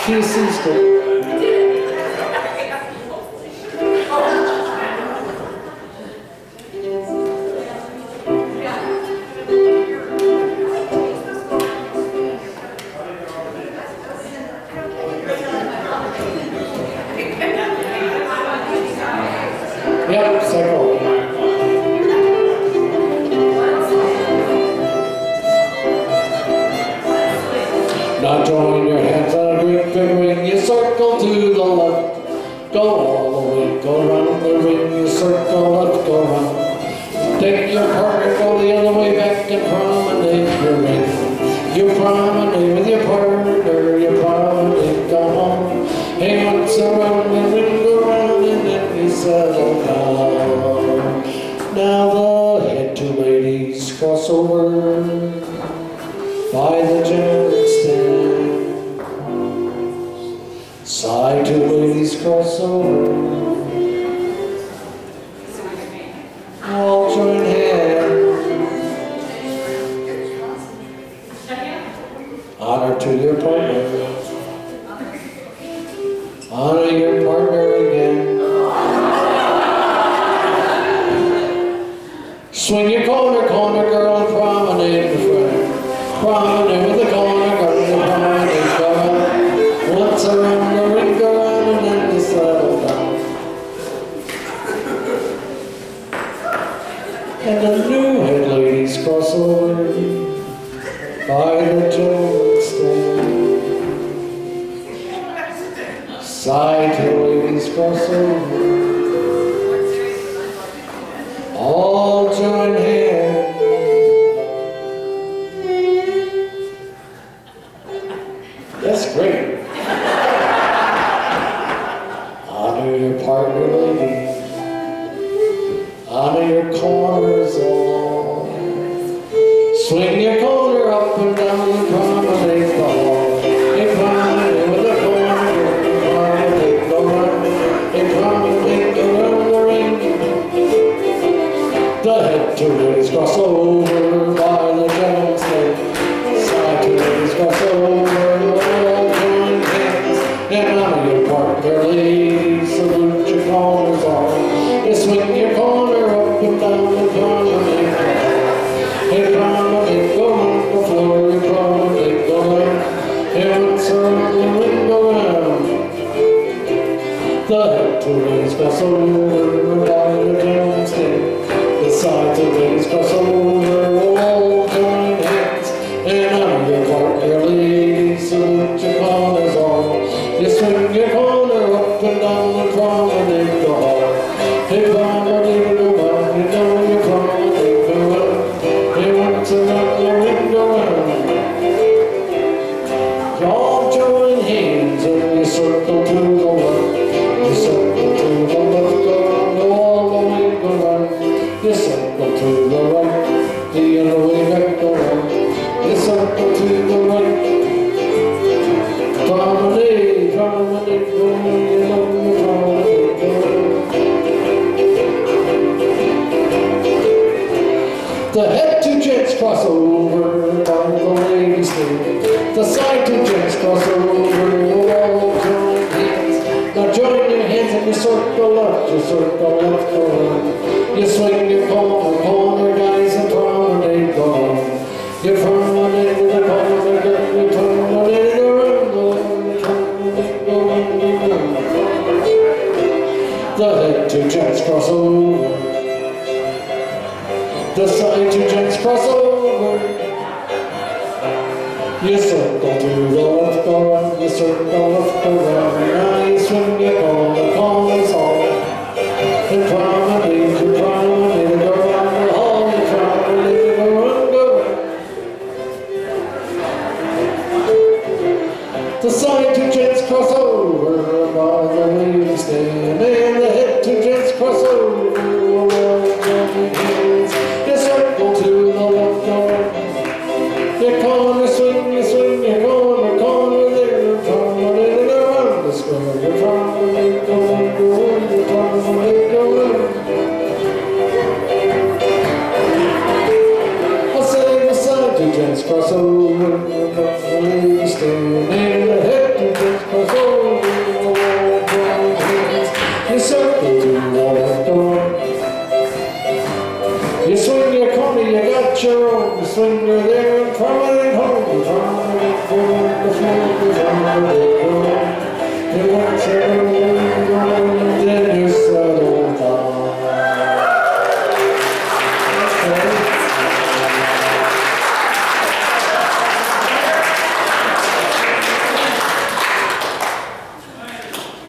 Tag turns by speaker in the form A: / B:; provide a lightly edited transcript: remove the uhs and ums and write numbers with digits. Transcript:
A: sister. Yep, cycle. Now join your hands on a great big ring, you circle to the left. Go all the way, go round the ring, you circle left, go round. Take your partner, go the other way back and promenade your ring. You promenade with your partner, you promenade, go home. Hey, once around the ring, go round and then you settle down. Now the head two ladies cross over by the jam stand. Side two ladies cross over. All join hands. Honor to your partner. Honor your partner again. Swing your corner, corner girl, and promenade with friend. Promenade with the corner girl, and promenade girl. Once around the ring, go round, and then you settle down. And the new head ladies cross over by the gentleman's stand. Side head ladies cross over. All join hands. That's great. Honor your partner, lady. Honor your corners along. Swing your corner up and down and promenade the hall. A promenade with a corner, promenade go round. A promenade go round the ring. The head two ladies cross over by the gentleman's stand. Side two ladies cross over, all join hands. And honor your partner, ladies, salute your corners on. You swing your corner up and down and promenade. Hey, promenade, go on the floor, you promenade, go round. Hey, once around the ring, go round. The head two ladies cross over by the gentleman's stand. The side two ladies cross over, all join hands. And honor your partner, ladies, salute your corners on. You swing your corner up and down and promenade the hall. Hey, promenade go round, you know you promenade go round. Hey, once around the ring, go round. Y'all join hands and you circle to the left. You circle to the left, go all the way, go round. You circle to the right, the other way back, go round. You circle to the right. Promenade, promenade, go round, you know you promenade, go round. The head two gents cross over by the ladies' stand. The side two gents cross over, all join hands. Now join your hands and you circle left, go round. You swing your corner, corner guys, and promenade go round. You promenade with the corner girl, you promenade around, go round, go round. The head two gents cross over. The side two gents cross over. You circle to the left, go round. You circle left, go round. Now you swing your corner, corners all. And promenade, you promenade, go round the hall. You promenade, go round, go round. The side two gents cross over by the ladies' stand. And the head two gents cross over. All join hands. You circle to the left, go round. Your corner swing, you swing your corner, corner there. Promenade around the square. You promenade, go round, go round. You promenade, go round. I say the side two gents cross over. The ladies stand. And the head two gents cross got your own swinger there in front of